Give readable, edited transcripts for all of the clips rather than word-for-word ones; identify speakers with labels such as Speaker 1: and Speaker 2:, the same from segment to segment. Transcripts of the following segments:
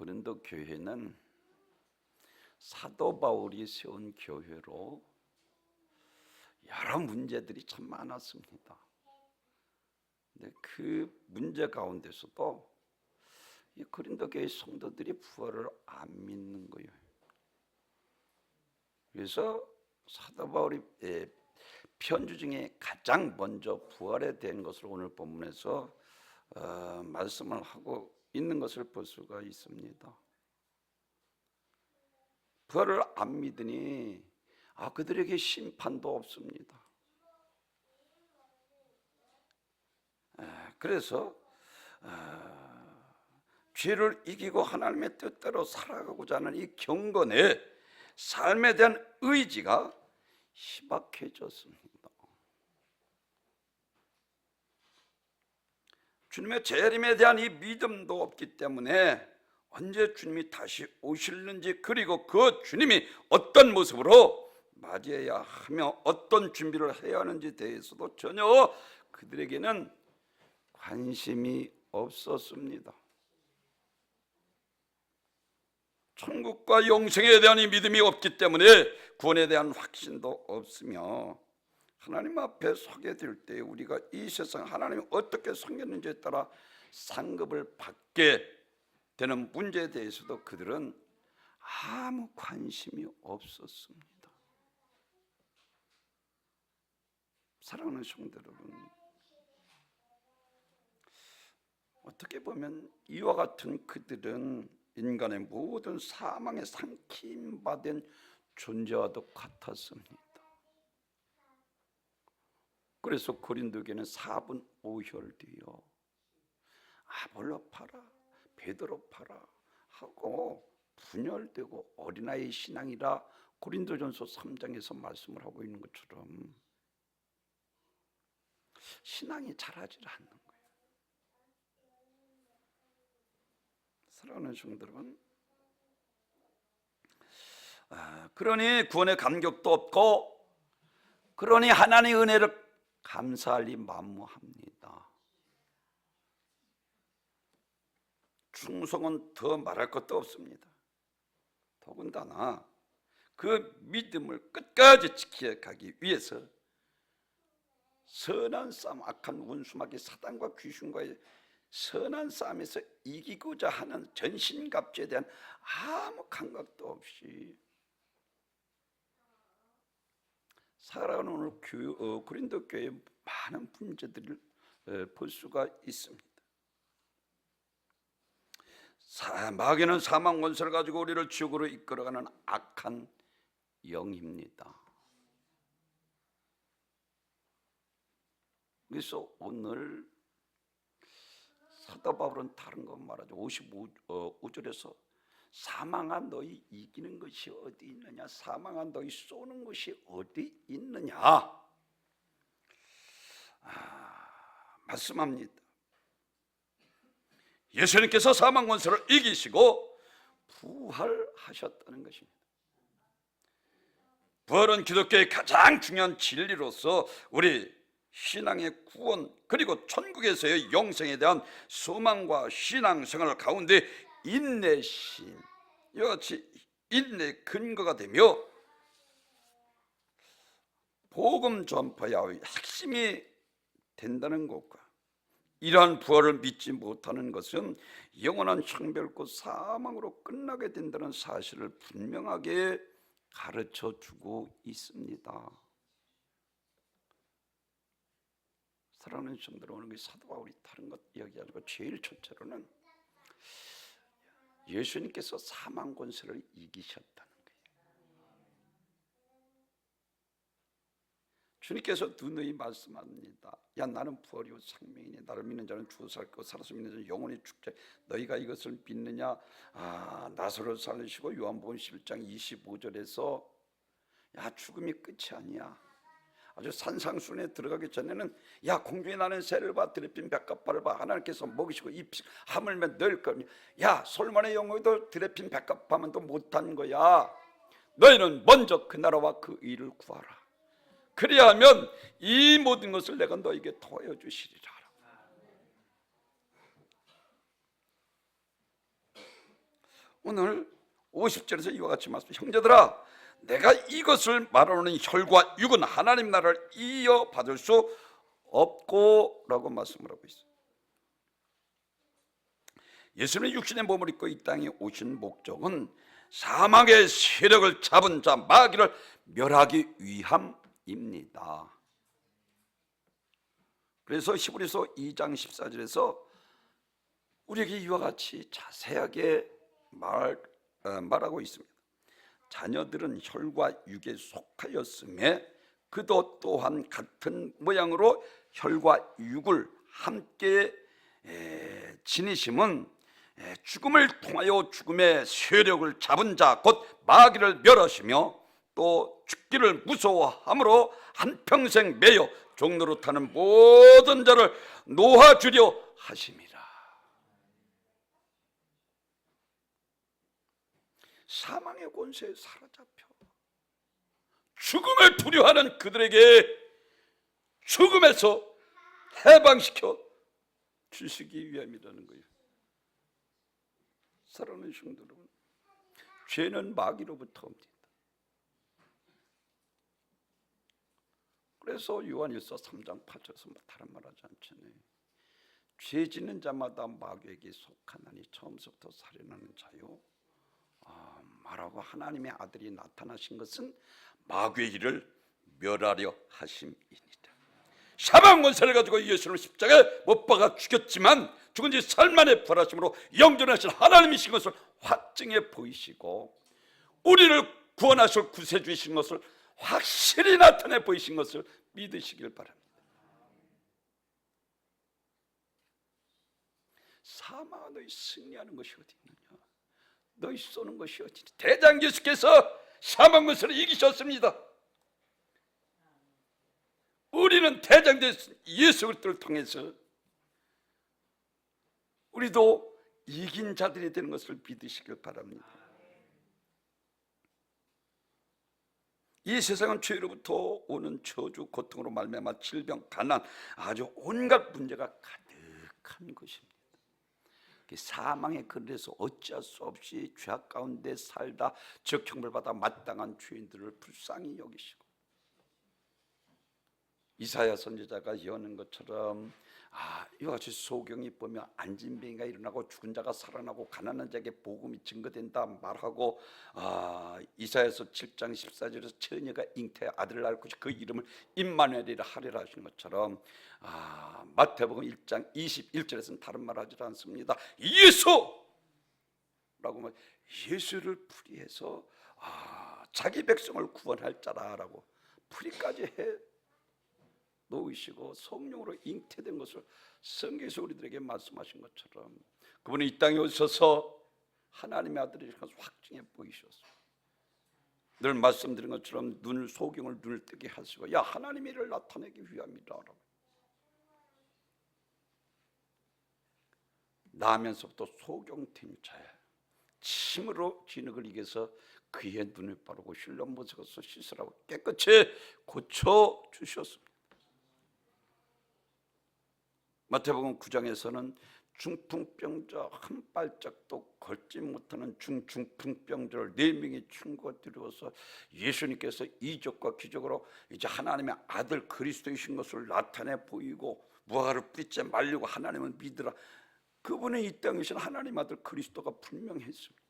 Speaker 1: 고린도 교회는 사도 바울이 세운 교회로 여러 문제들이 참 많았습니다. 근데 그 문제 가운데서도 이 고린도 교회 성도들이 부활을 안 믿는 거예요. 그래서 사도 바울이 편지 중에 가장 먼저 부활에 대한 것을 오늘 본문에서 말씀을 하고 있는 것을 볼 수가 있습니다. 부활을 안 믿으니 그들에게 심판도 없습니다. 그래서 죄를 이기고 하나님의 뜻대로 살아가고자 하는 이 경건의 삶에 대한 의지가 희박해졌습니다. 주님의 재림에 대한 이 믿음도 없기 때문에 언제 주님이 다시 오실는지, 그리고 그 주님이 어떤 모습으로 맞이해야 하며 어떤 준비를 해야 하는지 대해서도 전혀 그들에게는 관심이 없었습니다. 천국과 영생에 대한 이 믿음이 없기 때문에 구원에 대한 확신도 없으며, 하나님 앞에 서게 될 때 우리가 이 세상 하나님이 어떻게 섬겼는지에 따라 상급을 받게 되는 문제에 대해서도 그들은 아무 관심이 없었습니다. 사랑하는 성도 여러분, 어떻게 보면 이와 같은 그들은 인간의 모든 사망에 삼킴받은 존재와도 같았습니다. 그래서 고린도 교회는 4분 5혈되어 아볼로 팔아 베드로 팔아 하고 분열되고 어린아이 신앙이라 고린도전서 3장에서 말씀을 하고 있는 것처럼 신앙이 자라질 않는 거예요. 사랑하는 성도 여러분, 그러니 구원의 감격도 없고, 그러니 하나님의 은혜를 감사할 리 만무합니다. 충성은 더 말할 것도 없습니다. 더군다나 그 믿음을 끝까지 지켜가기 위해서 선한 싸움, 악한 원수마귀 사단과 귀신과의 선한 싸움에서 이기고자 하는 전신갑주에 대한 아무 감각도 없이 살아가는 오늘 고린도 교회의 많은 문제들을 볼 수가 있습니다. 마귀는 사망 원수를 가지고 우리를 지옥으로 이끌어가는 악한 영입니다. 그래서 오늘 사도 바울은 다른 거 말하죠. 55절에서 사망한 너희 이기는 것이 어디 있느냐, 사망한 너희 쏘는 것이 어디 있느냐 말씀합니다. 예수님께서 사망 원수를 이기시고 부활하셨다는 것입니다. 부활은 기독교의 가장 중요한 진리로서 우리 신앙의 구원, 그리고 천국에서의 영생에 대한 소망과 신앙생활 가운데 인내심, 이같이 인내의 근거가 되며 복음 전파의 핵심이 된다는 것과, 이러한 부활을 믿지 못하는 것은 영원한 형벌과 사망으로 끝나게 된다는 사실을 분명하게 가르쳐주고 있습니다. 사랑하는 성도들, 오늘 사도 바울이 다른 것 이야기하고 제일 첫째로는 예수님께서 사망 권세를 이기셨다는 거예요. 주님께서 누누이 말씀합니다. 야, 나는 부활이요 생명이니 나를 믿는 자는 죽어 살 것이고 살아서 믿는 자는 영원히 죽자. 너희가 이것을 믿느냐? 나사로를 살리시고 요한복음 11장 25절에서 야, 죽음이 끝이 아니야. 아주 산상순에 들어가기 전에는 야, 공중에 나는 새를 봐, 드레핀 백합화를 봐, 하나님께서 먹이시고 이 하물며 넣을 거니, 야, 솔몬의 영혼도 드레핀 백합화만도 못한 거야. 너희는 먼저 그 나라와 그 의를 구하라. 그리하면 이 모든 것을 내가 너에게 더하여 주시리라. 오늘 50절에서 이와 같이 말씀, 형제들아 내가 이것을 말하는 혈과 육은 하나님 나라를 이어받을 수 없고 라고 말씀을 하고 있어요. 예수님의 육신의 몸을 입고 이 땅에 오신 목적은 사망의 세력을 잡은 자 마귀를 멸하기 위함입니다. 그래서 히브리서 2장 14절에서 우리에게 이와 같이 자세하게 말하고 있습니다. 자녀들은 혈과 육에 속하였음에 그도 또한 같은 모양으로 혈과 육을 함께 지니심은 죽음을 통하여 죽음의 세력을 잡은 자 곧 마귀를 멸하시며 또 죽기를 무서워함으로 한평생 매여 종로로 타는 모든 자를 놓아주려 하심이라. 사망의 권세에 사로잡혀 죽음을 두려워하는 그들에게 죽음에서 해방시켜 주시기 위함이라는 거예요. 사랑하는 성도 여러분, 죄는 마귀로부터 옵니다. 그래서 요한일서 3장 8절에서 다른 말하지 않잖아요. 죄 짓는 자마다 마귀에게 속하나니 처음부터 살인하는 자요, 말하고 하나님의 아들이 나타나신 것은 마귀의 일을 멸하려 하심이니라. 사망 권세를 가지고 예수를 십자가에 못 박아 죽였지만 죽은 지 사흘 만에 부활하심으로 영존하신 하나님이신 것을 확증해 보이시고 우리를 구원하실 구세주이신 것을 확실히 나타내 보이신 것을 믿으시길 바랍니다. 사망아 너희 승리하는 것이 어디 있느냐, 너희 쏘는 것이 어디 있느냐. 대장 예수께서 사망 권세를 이기셨습니다. 우리는 대장 예수 그리스도를 통해서 우리도 이긴 자들이 되는 것을 믿으시길 바랍니다. 이 세상은 죄로부터 오는 저주, 고통으로 말미암아 질병, 가난, 아주 온갖 문제가 가득한 것입니다. 사망의 그늘에서 어찌할 수 없이 죄악 가운데 살다 적형을 받아 마땅한 죄인들을 불쌍히 여기시고, 이사야 선지자가 예언한 것처럼 이와 같이 소경이 보면 안진병이가 일어나고 죽은 자가 살아나고 가난한 자에게 복음이 증거된다 말하고, 이사야서 7장 14절에서 처녀가 잉태해 아들을 낳을 것이 그 이름을 임마누엘이라 하리라 하신 것처럼, 마태복음 1장 21절에서는 다른 말 하지 않습니다. 예수라고 말, 예수를 풀이해서 자기 백성을 구원할 자라라고 풀이까지 해 놓으시고 성령으로 잉태된 것을 성경에서 우리들에게 말씀하신 것처럼 그분이 이 땅에 오셔서 하나님의 아들이신 것을 확증해 보이셨어요. 늘 말씀드린 것처럼 소경을 눈을 뜨게 하시고, 야 하나님의 일을 나타내기 위함이라. 나면서부터 소경된 자에 침으로 진흙을 이겨서 그의 눈을 바르고 힐로 못으로서 씻으라고 깨끗이 고쳐주셨습니다. 마태복음 9장에서는 중풍병자 한 발짝도 걷지 못하는 중풍병자를 4명이 친구가 들어와서 예수님께서 이적과 기적으로 이제 하나님의 아들 그리스도이신 것을 나타내 보이고, 무화과를 뿌리째 말리고 하나님을 믿으라. 그분의 이 땅에 계신 하나님 아들 그리스도가 분명했습니다.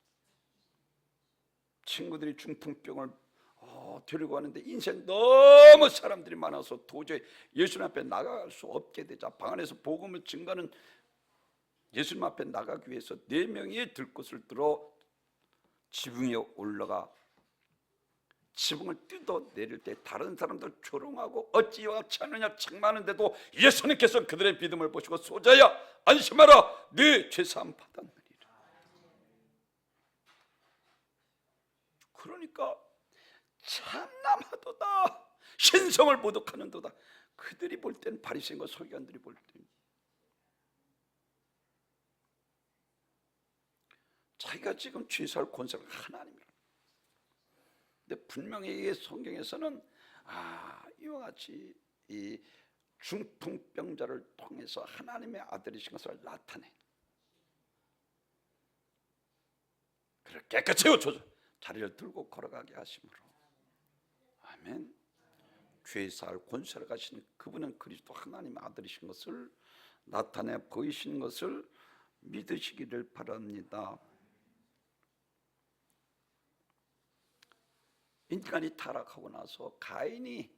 Speaker 1: 친구들이 중풍병을 데리고 왔는데 인생 너무 사람들이 많아서 도저히 예수님 앞에 나갈 수 없게 되자 방 안에서 복음을 증거하는 예수님 앞에 나가기 위해서 4명이 들것을 들어 지붕에 올라가 지붕을 뜯어 내릴 때 다른 사람들 조롱하고 어찌 왔지 않느냐 책망하는데도 예수님께서 그들의 믿음을 보시고 소자야 안심하라 네 죄사함 받았느니라. 그러니까 참남하도다, 신성을 모독하는도다. 그들이 볼 때는 바리새인과 서기관들이 볼 때는 자기가 지금 죄사할 권세가 하나님이라. 근데 분명히 성경에서는 이와 같이 이 중풍병자를 통해서 하나님의 아들이신 것을 나타내. 그를 깨끗이 고쳐줘 자리를 들고 걸어가게 하심으로. 아멘. 죄의 사할 권세를 가신 그분은 그리스도 하나님의 아들이신 것을 나타내 보이신 것을 믿으시기를 바랍니다. 인간이 타락하고 나서 가인이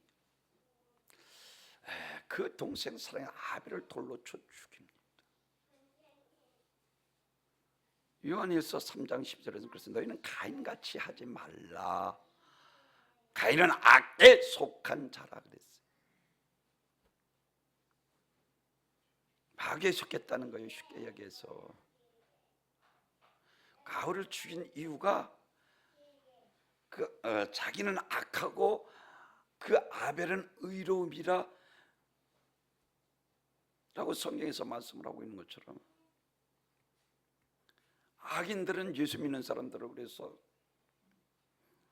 Speaker 1: 그 동생 사랑의 아벨을 돌로 쳐 죽입니다. 요한일서 3장 10절에서 그래서 너희는 가인같이 하지 말라. 가인은 악에 속한 자라 그랬어요. 악에 속했다는 거예요. 쉽게 얘기해서 가울을 죽인 이유가 자기는 악하고 그 아벨은 의로움이라 라고 성경에서 말씀을 하고 있는 것처럼 악인들은 예수 믿는 사람들을 그래서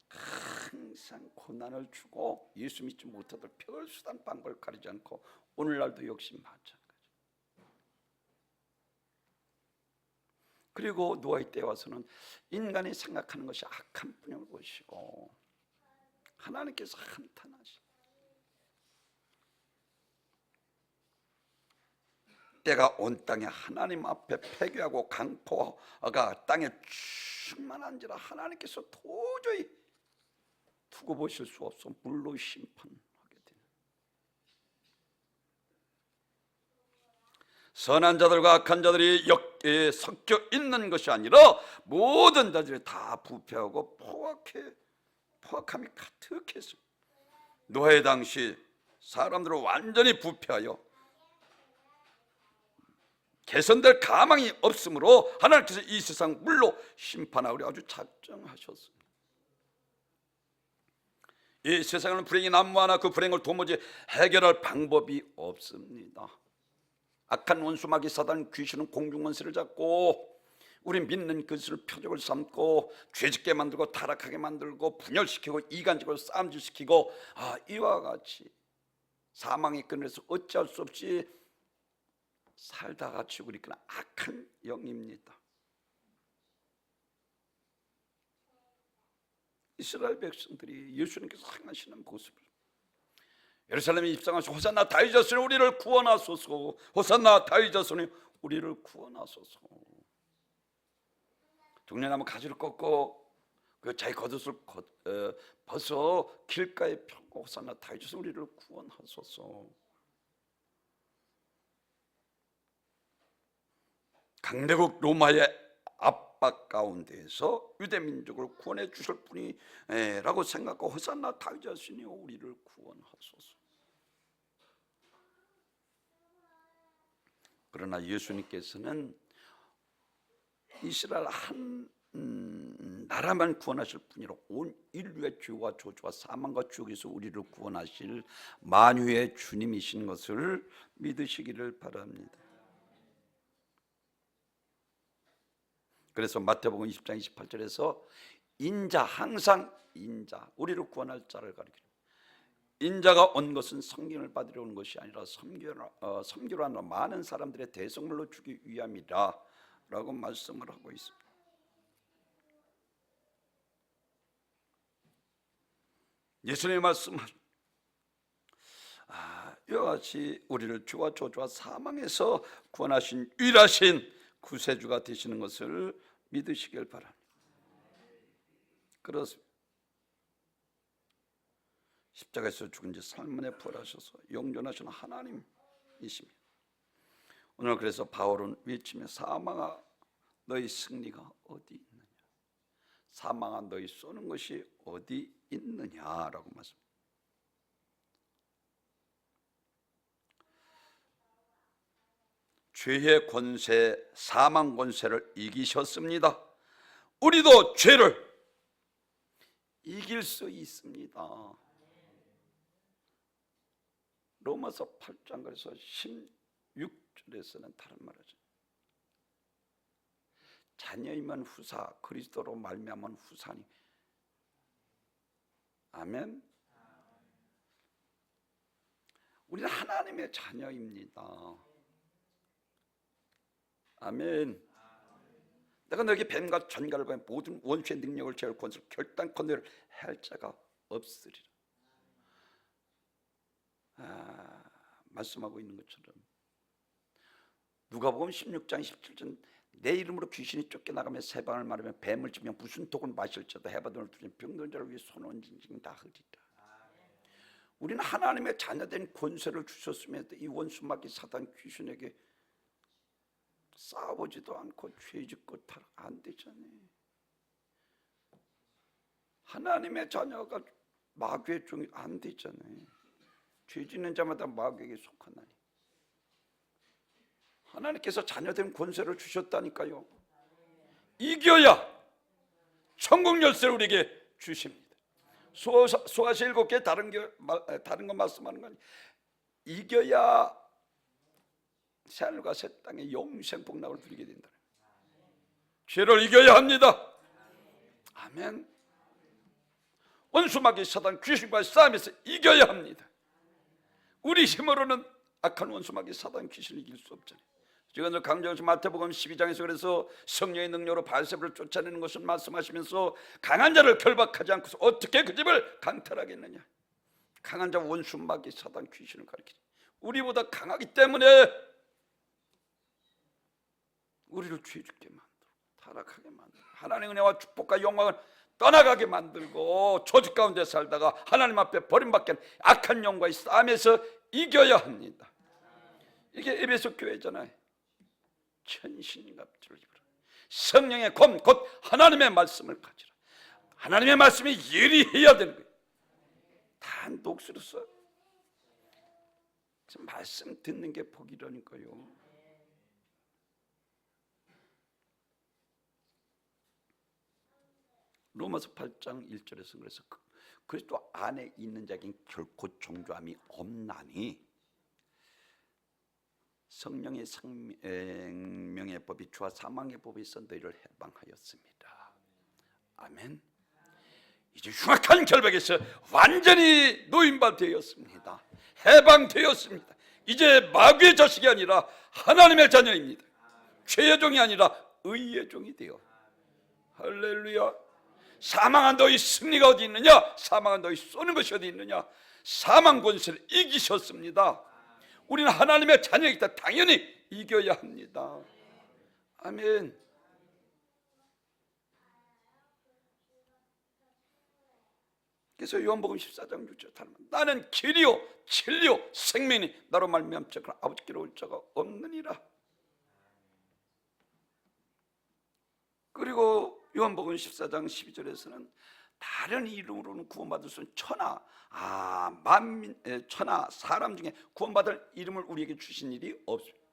Speaker 1: 항상 고난을 주고 예수 믿지 못하도록 별수단 방법을 가리지 않고 오늘날도 역시 마찬가지. 그리고 노아의 때에 와서는 인간이 생각하는 것이 악한 뿐인 것이고 하나님께서 한탄하시. 때가 온 땅에 하나님 앞에 폐교하고 강포가 땅에 충만한지라 하나님께서 도저히 두고 보실 수 없어 물로 심판하게 되는. 선한 자들과 악한 자들이 섞여 있는 것이 아니라 모든 자들이 다 부패하고 포악함이 가득했습니다. 노아의 당시 사람들은 완전히 부패하여 개선될 가망이 없으므로 하나님께서 이 세상 물로 심판하기로 아주 작정하셨습니다. 이 세상에는 불행이 난무하나 그 불행을 도무지 해결할 방법이 없습니다. 악한 원수 마귀 사단 귀신은 공중원수를 잡고 우리 믿는 것을 표적을 삼고 죄짓게 만들고 타락하게 만들고 분열시키고 이간질고 싸움질시키고 이와 같이 사망의 끈에서 어찌할 수 없이 살다가 죽으리 그런 악한 영입니다. 이스라엘 백성들이 예수님께서 행하시는 모습을 예루살렘에 입성하시고 호산나 다윗 자손이 우리를 구원하소서, 호산나 다윗 자손이 우리를 구원하소서. 종려나무 가지를 꺾고 그 자기 겉옷을 벗어 길가에 펴고 호산나 다윗 자손 우리를 구원하소서. 강대국 로마의 압박 가운데에서 유대 민족을 구원해 주실 분이라고 생각하고 호산나 다윗 자손이 우리를 구원하소서. 그러나 예수님께서는 이스라엘 한 나라만 구원하실 분이라 온 인류의 죄와 저주와 사망과 지옥에서 우리를 구원하실 만유의 주님이신 것을 믿으시기를 바랍니다. 그래서 마태복음 20장 28절에서 인자, 항상 인자, 우리를 구원할 자를 가리키는, 인자가 온 것은 성경을 받으러 온 것이 아니라 섬기러 하는 많은 사람들의 대성물로 주기 위함이라 라고 말씀을 하고 있습니다. 예수님의 말씀은 이와 같이 우리를 죄와 저주와 사망에서 구원하신 유일하신 구세주가 되시는 것을 믿으시길 바랍니다. 그렇습니다. 십자가에서 죽은 지 3일만에 부활하셔서 영존하시는 하나님이십니다. 오늘 그래서 바울은 외치며 사망아 너희 승리가 어디 있느냐, 사망아 너희 쏘는 것이 어디 있느냐라고 말씀합니다. 죄의 권세, 사망 권세를 이기셨습니다. 우리도 죄를 이길 수 있습니다. 로마서 8장 그래서 16절에서는 다른 말이죠. 자녀이면 후사, 그리스도로 말미암은 후사니. 아멘. 우리는 하나님의 자녀입니다. 아멘. 내가 너에게 뱀과 전갈을 보면 모든 원수의 능력을 제할 권세를 결단컨대를 할 자가 없으리라. 말씀하고 있는 것처럼 누가복음 16장 17절 내 이름으로 귀신이 쫓겨나가며 새 방을 마르며 뱀을 치며 무슨 독을 마실지어다 해바돈을 두며 병든 자를 위해 손 얹은 징 다 흐리라. 우리는 하나님의 자녀된 권세를 주셨으면서 이 원수마귀 사단 귀신에게 싸우지도 않고 죄짓고 안 되잖아요. 하나님의 자녀가 마귀의 종이 안 되잖아요. 죄짓는 자마다 마귀에게 속하나니 하나님께서 자녀된 권세를 주셨다니까요. 이겨야 천국 열쇠를 우리에게 주십니다. 소아시 7개 다른 거 말씀하는 거 아니에요. 이겨야 새하늘과 새 땅에 영생 복락을 누리게 된다. 죄를 이겨야 합니다. 아멘. 원수마귀 사단 귀신과의 싸움에서 이겨야 합니다. 우리 힘으로는 악한 원수마귀 사단 귀신을 이길 수 없잖아요. 지금 강조해서 마태복음 12장에서 그래서 성령의 능력으로 바알세불을 쫓아내는 것을 말씀하시면서 강한 자를 결박하지 않고서 어떻게 그 집을 강탈하겠느냐. 강한 자 원수마귀 사단 귀신을 가리키죠. 우리보다 강하기 때문에 우리를 죄짓게 만들고 타락하게 만들고 하나님의 은혜와 축복과 영광을 떠나가게 만들고 조직 가운데 살다가 하나님 앞에 버림받게 악한 영과의 싸움에서 이겨야 합니다. 이게 에베소 교회잖아요. 천신갑주를 입으라. 성령의 검 곧 하나님의 말씀을 가지라. 하나님의 말씀이 예리해야 되는 거예요. 다 녹수로 써. 말씀 듣는 게 복이라니까요. 로마서 8장 1절에서 그래서 그리스도 안에 있는 자에겐 결코 정죄함이 없나니 성령의 생명의 법이 주와 사망의 법에서 너희를 해방하였습니다. 아멘. 이제 흉악한 결박에서 완전히 노인바 되었습니다. 해방되었습니다. 이제 마귀의 자식이 아니라 하나님의 자녀입니다. 죄의 종이 아니라 의의 종이 되어. 할렐루야. 사망한 너희 승리가 어디 있느냐? 사망한 너희 쏘는 것이 어디 있느냐? 사망 권세를 이기셨습니다. 우리는 하나님의 자녀이기 때문에 당연히 이겨야 합니다. 아멘. 그래서 요한복음 14장 6절 나는 길이요 진리요 생명이 나로 말미암지 않고는 아버지께로 올 자가 없느니라. 그리고 요한복음 14장 12절에서는 다른 이름으로는 구원받을 수 있는 천하 사람 중에 구원받을 이름을 우리에게 주신 일이 없습니다.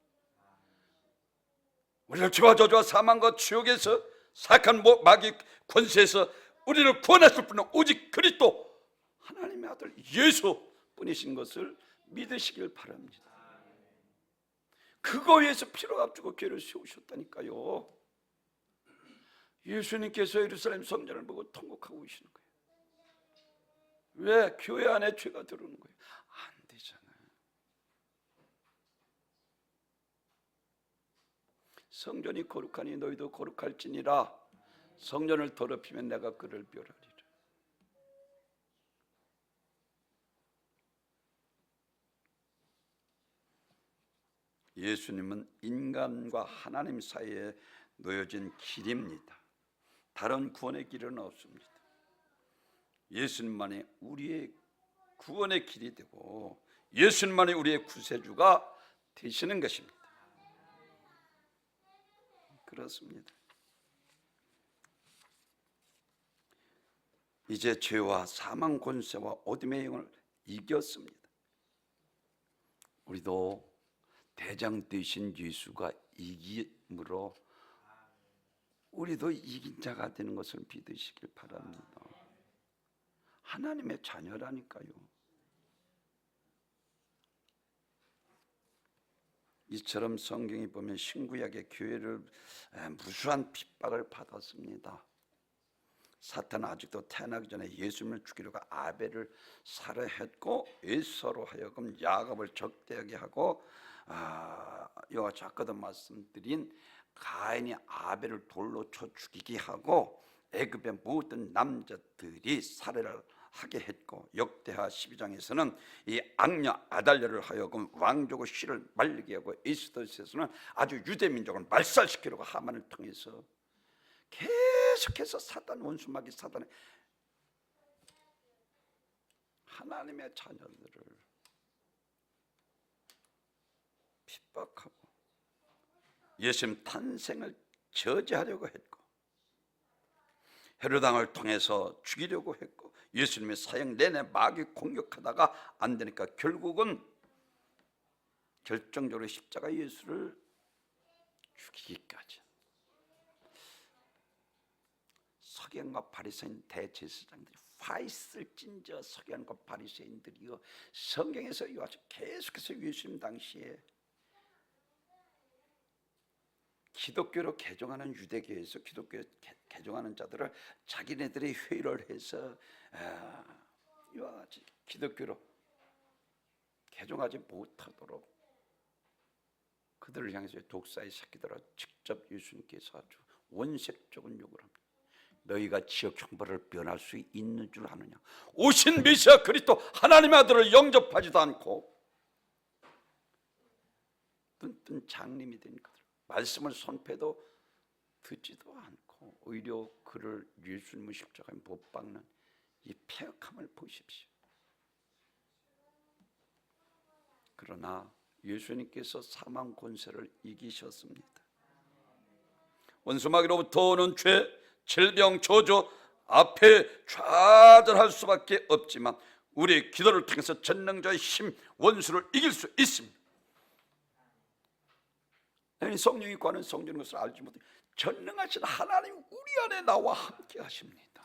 Speaker 1: 우리를 죄와 저주와 사망과 지옥에서 사악한 마귀 권세에서 우리를 구원하실 분은 오직 그리스도 하나님의 아들 예수 뿐이신 것을 믿으시길 바랍니다. 그거 위해서 피로 값주고 교회를 세우셨다니까요. 예수님께서 예루살렘 성전을 보고 통곡하고 계시는 거예요. 왜? 교회 안에 죄가 들어오는 거예요. 안 되잖아요. 성전이 거룩하니 너희도 거룩할지니라. 성전을 더럽히면 내가 그를 멸하리라. 예수님은 인간과 하나님 사이에 놓여진 길입니다. 다른 구원의 길은 없습니다. 예수님만이 우리의 구원의 길이 되고 예수님만이 우리의 구세주가 되시는 것입니다. 그렇습니다. 이제 죄와 사망 권세와 어둠의 영을 이겼습니다. 우리도 대장 되신 예수가 이김으로 우리도 이긴 자가 되는 것을 믿으시길 바랍니다. 하나님의 자녀라니까요. 이처럼 성경이 보면 신구약의 교회를 무수한 핍박을 받았습니다. 사탄은 아직도 태어나기 전에 예수님을 죽이려고 아벨을 살해했고 에서로 하여금 야곱을 적대하게 하고 여호와 아까도 말씀드린 가인이 아벨을 돌로 쳐 죽이게 하고 애굽의 모든 남자들이 살해를 하게 했고, 역대하 12장에서는 이 악녀 아달랴를 하여금 왕족의 씨를 말리게 하고, 에스더에서는 아주 유대 민족을 말살시키려고 하만을 통해서 계속해서 사단, 원수마귀 사단의 하나님의 자녀들을 핍박하고 예수님 탄생을 저지하려고 했고, 헤롯 왕을 통해서 죽이려고 했고, 예수님의 사역 내내 마귀 공격하다가 안 되니까 결국은 결정적으로 십자가 예수를 죽이기까지. 서기관과 바리새인 대제사장들이 화있을진저 서기관과 바리새인들이요, 성경에서 아주 계속해서 예수님 당시에 기독교로 개종하는 유대교에서 기독교 개종하는 자들을 자기네들이 회의를 해서 이와 같이 기독교로 개종하지 못하도록 그들을 향해서 독사의 새끼들아 직접 예수님께서 아주 원색적인 욕을 합니다. 너희가 지역 형벌을 면할 수 있는 줄 아느냐? 오신 메시아 그리스도 하나님의 아들을 영접하지도 않고 뜬뜬 장님이 된 그들, 말씀을 손패도 듣지도 않고 오히려 그를 예수님의 십자가에 못 박는 이 폐역함을 보십시오. 그러나 예수님께서 사망 권세를 이기셨습니다. 원수마귀로부터 오는 죄, 질병, 저주 앞에 좌절할 수밖에 없지만 우리의 기도를 통해서 전능자의 힘, 원수를 이길 수 있습니다. 성령이 구하는 성전인 것을 알지 못해 전능하신 하나님 우리 안에 나와 함께 하십니다.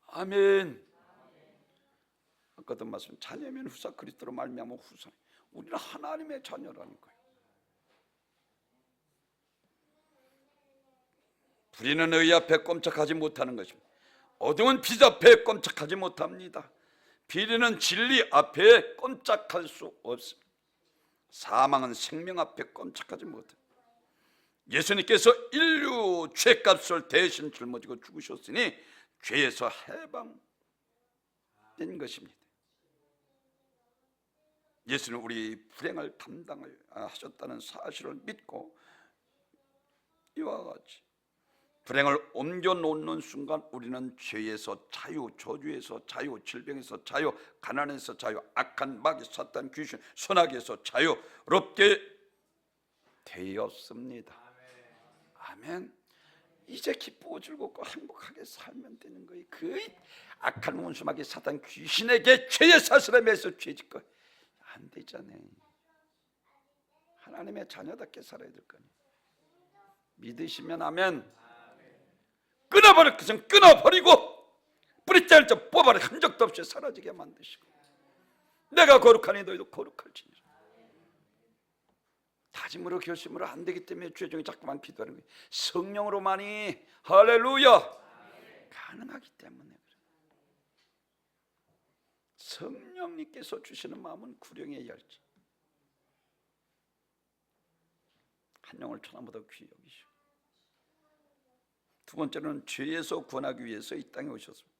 Speaker 1: 아멘. 아까도 말씀, 자녀면 후사 그리스도로 말미암아 후사. 우리는 하나님의 자녀라는 거예요. 불의는 의 앞에 꼼짝하지 못하는 것입니다. 어두운 빛 앞에 꼼짝하지 못합니다. 비리는 진리 앞에 꼼짝할 수 없습니다. 사망은 생명 앞에 꼼짝하지 못합니다. 예수님께서 인류 죄값을 대신 짊어지고 죽으셨으니 죄에서 해방된 것입니다. 예수는 우리 불행을 담당하셨다는 사실을 믿고 이와 같이 불행을 옮겨놓는 순간 우리는 죄에서 자유, 저주에서 자유, 질병에서 자유, 가난에서 자유, 악한 마귀, 사탄, 귀신, 선악에서 자유롭게 되었습니다. 아멘. 이제 기쁘고 즐겁고 행복하게 살면 되는 거예요. 그 악한 원수 마귀, 사탄, 귀신에게 죄의 사슬에 매서 죄짓고 안 되잖아요. 하나님의 자녀답게 살아야 될 거니 믿으시면 아멘. 끊어버릴 것은 끊어버리고 뿌리째 좀 뽑아라. 흔적도 없이 사라지게 만드시고 내가 거룩하니 너희도 거룩할지니라. 다짐으로 결심으로 안 되기 때문에 죄중에 자꾸만 기도하는 거예요. 성령으로만이 할렐루야 가능하기 때문에 그래요. 성령님께서 주시는 마음은 구령의 열지 한 영을 천하보다 귀히 여기시고, 두 번째로는 죄에서 구원하기 위해서 이 땅에 오셨습니다.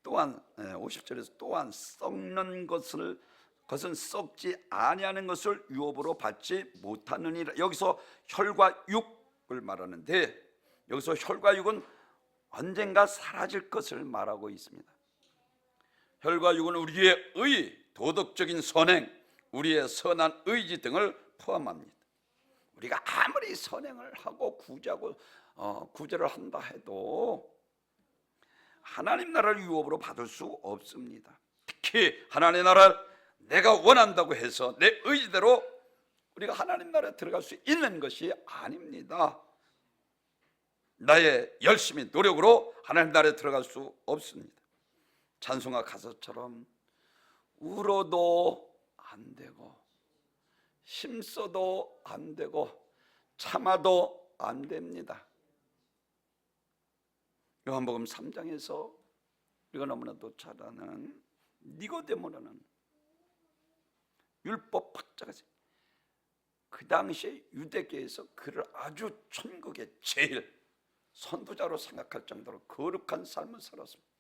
Speaker 1: 또한 50절에서 또한 썩는 것은 썩지 아니하는 것을 유업으로 받지 못하느니라. 여기서 혈과 육을 말하는데 여기서 혈과 육은 언젠가 사라질 것을 말하고 있습니다. 혈과 육은 우리의 의, 도덕적인 선행, 우리의 선한 의지 등을 포함합니다. 우리가 아무리 선행을 하고 구제를 한다 해도 하나님 나라를 유업으로 받을 수 없습니다. 특히 하나님의 나라를 내가 원한다고 해서 내 의지대로 우리가 하나님 나라에 들어갈 수 있는 것이 아닙니다. 나의 열심히 노력으로 하나님 나라에 들어갈 수 없습니다. 찬송가 가사처럼 울어도 안 되고 힘써도 안 되고 참아도 안 됩니다. 요한복음 3장에서 우리가 너무나도 잘 아는 니고데모라는 율법 학자가 그 당시에 유대계에서 그를 아주 천국의 제일 선두자로 생각할 정도로 거룩한 삶을 살았습니다.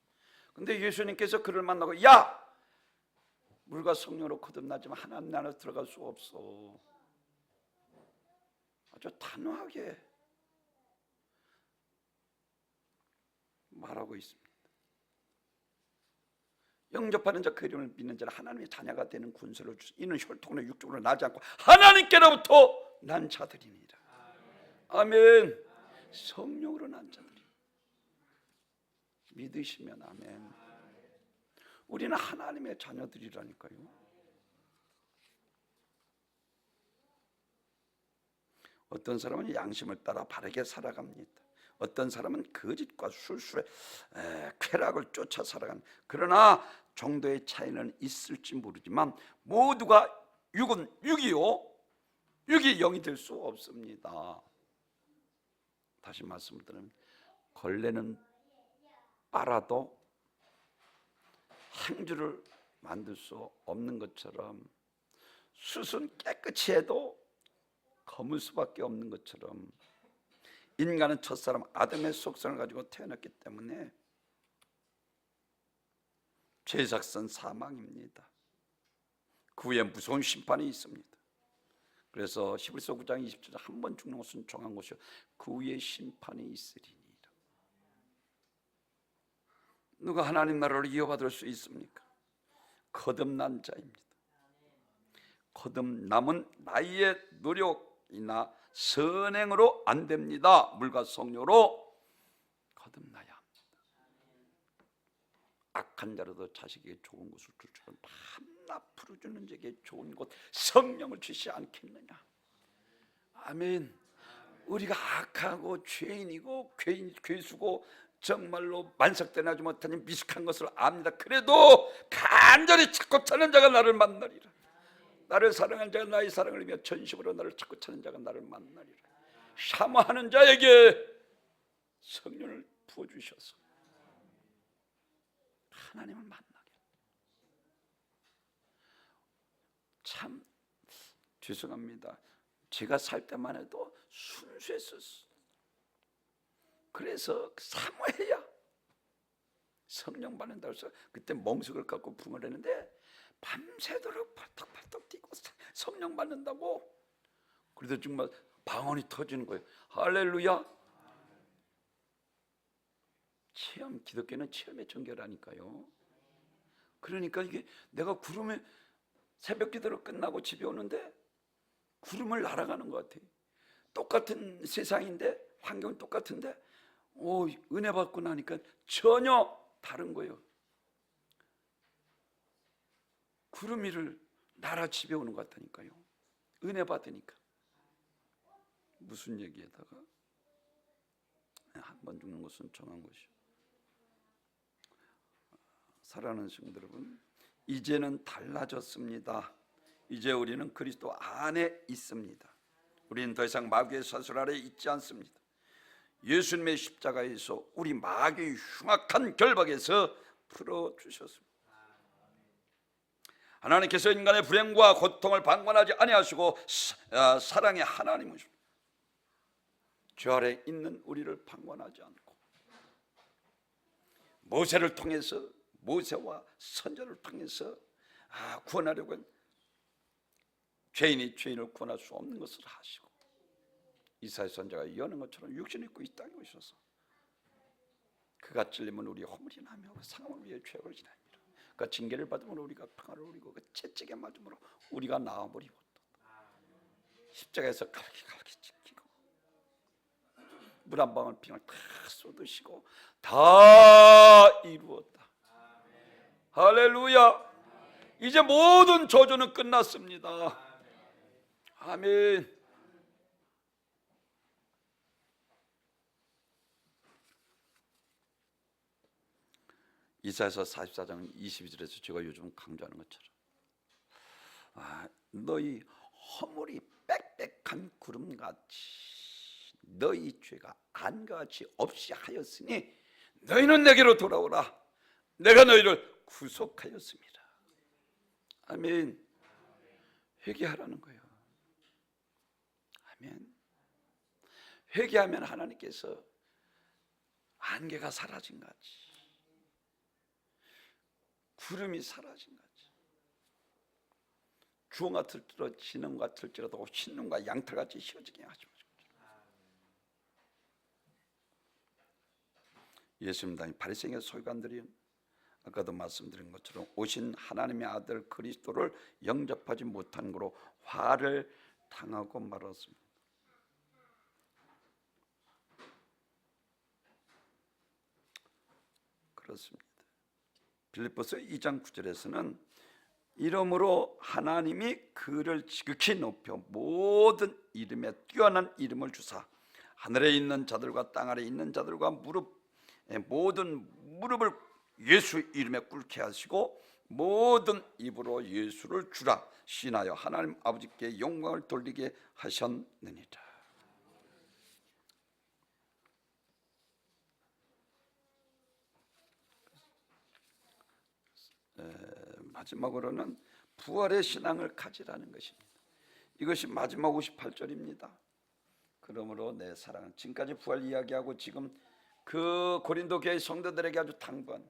Speaker 1: 근데 예수님께서 그를 만나고, 야! 물과 성령으로 거듭나지만 하나님 나라에 들어갈 수 없어. 아주 단호하게 말하고 있습니다. 영접하는 자 그 이름을 믿는 자는 하나님의 자녀가 되는 군수를 주시. 이는 혈통으로 육적으로 나지 않고 하나님께로부터 난 자들이니라. 아멘. 성령으로 난 자들이. 믿으시면 아멘. 우리는 하나님의 자녀들이라니까요. 어떤 사람은 양심을 따라 바르게 살아갑니다. 어떤 사람은 거짓과 술수에 쾌락을 쫓아 살아갑니다. 그러나 정도의 차이는 있을지 모르지만 모두가 육은 육이요, 육이 영이 될 수 없습니다. 다시 말씀드리면 걸레는 빨아도 행주를 만들 수 없는 것처럼 숯은 깨끗이 해도 검을 수밖에 없는 것처럼 인간은 첫사람 아담의 속성을 가지고 태어났기 때문에 죄작선 사망입니다. 그 후에 무서운 심판이 있습니다. 그래서 히브리서 9장 20절에 한 번 죽는 것은 정한 것이요 그 후에 심판이 있으리니라. 누가 하나님 나라를 이어받을 수 있습니까? 거듭난 자입니다. 거듭남은 나의 노력이나 선행으로 안 됩니다. 물과 성령으로 거듭나야 합니다. 악한 자라도 자식에게 좋은 것을 줄 줄은 밤낮 부르주는 자에게 좋은 것 성령을 주시지 않겠느냐. 아멘. 우리가 악하고 죄인이고 괴수고 정말로 만삭되나지 못하는 미숙한 것을 압니다. 그래도 간절히 찾고 찾는 자가 나를 만나리라. 나를 사랑하는 자가 나의 사랑을 위하여 전심으로 나를 찾고 찾는 자가 나를 만나리라. 사모하는 자에게 성령을 부어주셔서 하나님을 만나게. 참 죄송합니다. 제가 살 때만 해도 순수했었어요. 그래서 사모해야 성령 받는다고 해서 그때 멍석을 갖고 붕을 했는데 밤새도록 팔떡팔떡 뛰고 성령 받는다고. 그래도 정말 방언이 터지는 거예요. 할렐루야. 체험, 기독교는 체험의 종교라니까요. 그러니까 이게 내가 구름에 새벽 기도를 끝나고 집에 오는데 구름을 날아가는 것 같아요. 똑같은 세상인데 환경은 똑같은데 은혜 받고 나니까 전혀 다른 거예요. 구름 위를 날아 집에 오는 것 같다니까요. 은혜 받으니까. 무슨 얘기에다가 한 번 죽는 것은 정한 것이요. 사랑하는 성도 여러분, 이제는 달라졌습니다. 이제 우리는 그리스도 안에 있습니다. 우리는 더 이상 마귀의 사슬 아래 있지 않습니다. 예수님의 십자가에서 우리 마귀의 흉악한 결박에서 풀어주셨습니다. 하나님께서 인간의 불행과 고통을 방관하지 아니하시고 사랑의 하나님이십니다. 죄 아래 있는 우리를 방관하지 않고 모세를 통해서 모세와 선자를 통해서 구원하려고 죄인이 죄인을 구원할 수 없는 것을 하시고 이사야 선자가 여는 것처럼 육신을 입고 이 땅에 오셔서 그가 찔리면 우리 허물이 나며 그 상함을 위해 죄악을 지납니다. 그 징계를 받으면 우리가 평안을 누리고 그 채찍에 맞음으로 우리가 나아버리고 십자가에서 갈기 찍히고 물 한 방울 빙을 다 쏟으시고 다 이루었다. 할렐루야. 이제 모든 저주는 끝났습니다. 아멘. 이사야서 44장 22절에서 제가 요즘 강조하는 것처럼 너희 허물이 빽빽한 구름같이 너희 죄가 안같이 없이 하였으니 너희는 내게로 돌아오라. 내가 너희를 구속하였습니다. 아멘. 회개하라는 거예요. 아멘. 회개하면 하나님께서 안개가 사라진 같이, 구름이 사라진 같이, 주홍 같을지라도 진홍 같을지라도 흰눈과 양털같이 휘어지게 하시고, 예수님 당의 바리새인의 서기관들이 아까도 말씀드린 것처럼 오신 하나님의 아들 그리스도를 영접하지 못한 거로 화를 당하고 말았습니다. 그렇습니다. 빌립보서 2장 9절에서는 이름으로 하나님이 그를 지극히 높여 모든 이름에 뛰어난 이름을 주사 하늘에 있는 자들과 땅 아래에 있는 자들과 모든 무릎을 예수 이름에 꿇게 하시고 모든 입으로 예수를 주라 시인하여 하나님 아버지께 영광을 돌리게 하셨느니라. 마지막으로는 부활의 신앙을 가지라는 것입니다. 이것이 마지막 58절입니다. 그러므로 내 사랑은, 지금까지 부활 이야기하고 지금 그 고린도 교회 성도들에게 아주 당부한,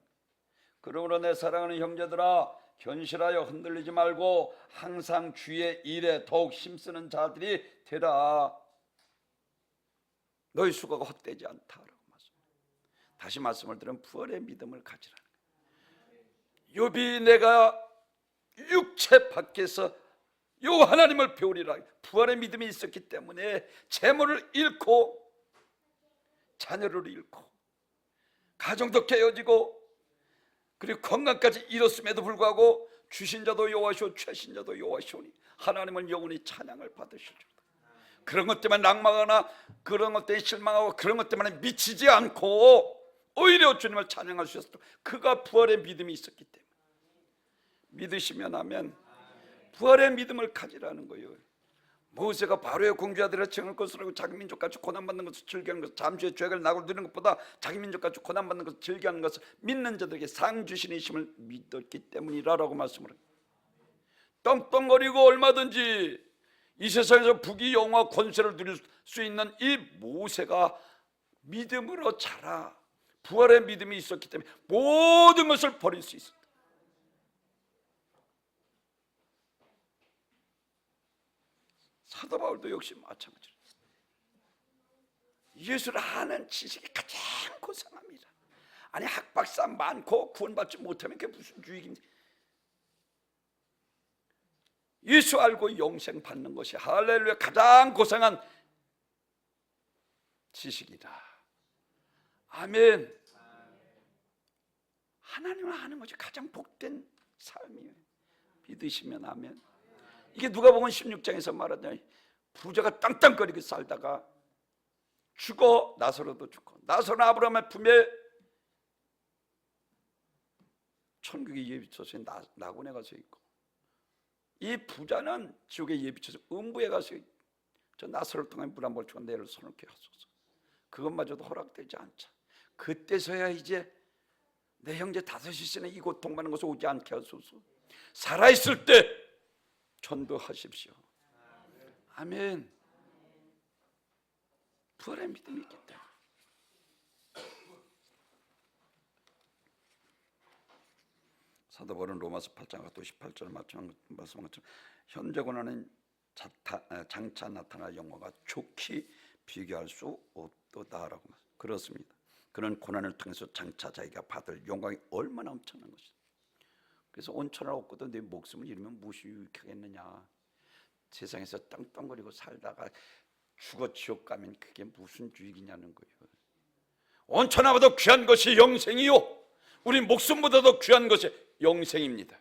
Speaker 1: 그러므로 내 사랑하는 형제들아 견실하여 흔들리지 말고 항상 주의 일에 더욱 힘쓰는 자들이 되라. 너희 수고가 헛되지 않다라고 말씀합니다. 다시 말씀을 드리면 부활의 믿음을 가지라는 거예요. 욥이 내가 육체 밖에서 요 하나님을 배우리라. 부활의 믿음이 있었기 때문에 재물을 잃고 자녀를 잃고 가정도 깨어지고 그리고 건강까지 잃었음에도 불구하고 주신 자도 여호와시오 취하신 자도 여호와시오니 하나님은 영원히 찬양을 받으실 줄. 그런 것 때문에 낭망하거나 그런 것 때문에 실망하고 그런 것 때문에 미치지 않고 오히려 주님을 찬양할 수 있었다. 그가 부활의 믿음이 있었기 때문에. 믿으시면 하면 부활의 믿음을 가지라는 거예요. 모세가 바로의 공주아들의 청을 것으로 자기 민족같이 고난받는 것을 즐겨하는 것, 잠시의 죄악을 나고 누리는 것보다 자기 민족같이 고난받는 것을 즐겨하는 것을 믿는 자들에게 상 주시는 힘을 믿었기 때문이라고 말씀을 해요. 떵떵거리고 얼마든지 이 세상에서 부귀 영화 권세를 누릴 수 있는 이 모세가 믿음으로 자라, 부활의 믿음이 있었기 때문에 모든 것을 버릴 수 있었다. 사도 바울도 역시 마찬가지로 예수를 아는 지식이 가장 고상합니다. 아니 학박사 많고 구원받지 못하면 그게 무슨 유익인지. 예수 알고 영생 받는 것이 할렐루야 가장 고상한 지식이다. 아멘. 하나님을 아는 것이 가장 복된 삶이에요. 믿으시면 아멘. 이게 누가복음 16장에서 말하잖아요. 부자가 땅땅거리고 살다가 죽어, 나사로도 죽고, 나사로는 아브라함의 품에 천국의 예비처소에 나곤에 가서 있고, 이 부자는 지옥의 예비처소 음부에 가서 저 나사로를 통해 물 한 번 주고 내를 손놓게 하소서. 그것마저도 허락되지 않자. 그때서야 이제 내 형제 다섯이 있으니 이 고통받는 것을 오지 않게 하소서. 살아있을 때 전도하십시오. 아멘. 부활의 믿음이 있기 때문에. 사도 바울은 로마서 8장 18절 말씀한 것처럼 현재 고난은 장차 나타날 영광과 좋게 비교할 수 없도다라고 말합니다. 그렇습니다. 그런 고난을 통해서 장차 자기가 받을 영광이 얼마나 엄청난 것이죠. 그래서 온천을 얻고도 내 목숨을 잃으면 무엇이 유익하겠느냐. 세상에서 땅땅거리고 살다가 죽어 지옥 가면 그게 무슨 유익이냐는 거예요. 온천하고도 귀한 것이 영생이요 우리 목숨보다도 귀한 것이 영생입니다.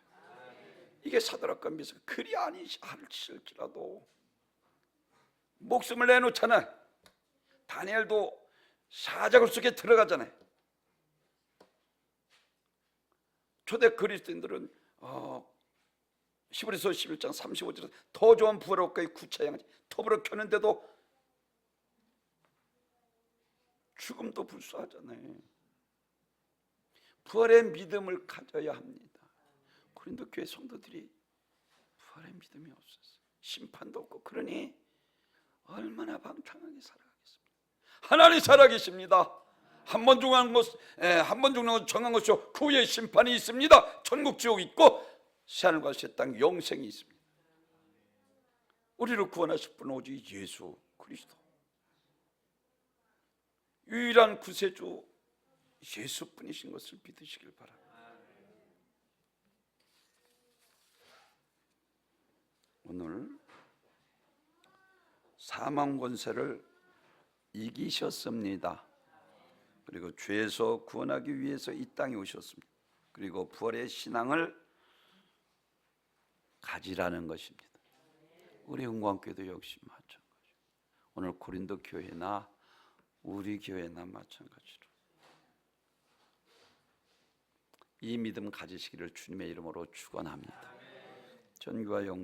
Speaker 1: 이게 사도락과 미서 그리 아니할지라도 목숨을 내놓잖아요. 다니엘도 사자굴 속에 들어가잖아요. 초대 그리스도인들은 히브리서 11장 35절에 더 좋은 부활의 옷과 구차의 양지 톱으로 켜는데도 죽음도 불수하잖아요. 부활의 믿음을 가져야 합니다. 고린도 교회 성도들이 부활의 믿음이 없었어요. 심판도 없고 그러니 얼마나 방탕하게 살아가겠습니까? 하나님 살아계십니다. 한 번 죽는 것 정한 것이요 그 후에 심판이 있습니다. 천국 지옥 있고 새하늘과 새 땅 영생이 있습니다. 우리를 구원하실 분은 오직 예수 그리스도, 유일한 구세주 예수뿐이신 것을 믿으시길 바랍니다. 오늘 사망 권세를 이기셨습니다. 그리고 죄에서 구원하기 위해서 이 땅에 오셨습니다. 그리고 부활의 신앙을 가지라는 것입니다. 우리 은광교회도 역시 마찬가지고 오늘 고린도 교회나 우리 교회나 마찬가지로 이 믿음 가지시기를 주님의 이름으로 축원합니다. 전교와 영